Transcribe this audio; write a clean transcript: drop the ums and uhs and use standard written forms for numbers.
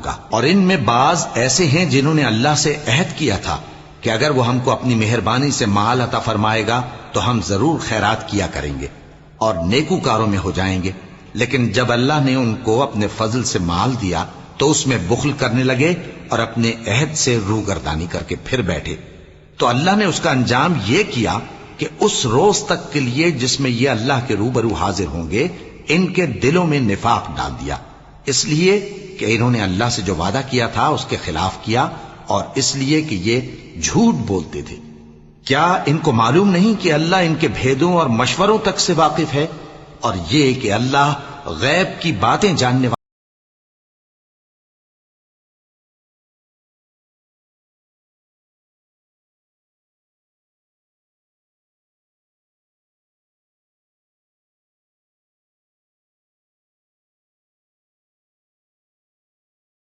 کا، اور ان میں بعض ایسے ہیں جنہوں نے اللہ سے عہد کیا تھا کہ اگر وہ ہم کو اپنی مہربانی سے مال عطا فرمائے گا تو ہم ضرور خیرات کیا کریں گے اور نیکوکاروں میں ہو جائیں گے، لیکن جب اللہ نے ان کو اپنے فضل سے مال دیا تو اس میں بخل کرنے لگے اور اپنے عہد سے روگردانی کر کے پھر بیٹھے۔ تو اللہ نے اس کا انجام یہ کیا کہ اس روز تک کے لیے جس میں یہ اللہ کے روبرو حاضر ہوں گے ان کے دلوں میں نفاق ڈال دیا، اس لیے کہ انہوں نے اللہ سے جو وعدہ کیا تھا اس کے خلاف کیا، اور اس لیے کہ یہ جھوٹ بولتے تھے۔ کیا ان کو معلوم نہیں کہ اللہ ان کے بھیدوں اور مشوروں تک سے واقف ہے، اور یہ کہ اللہ غیب کی باتیں جاننے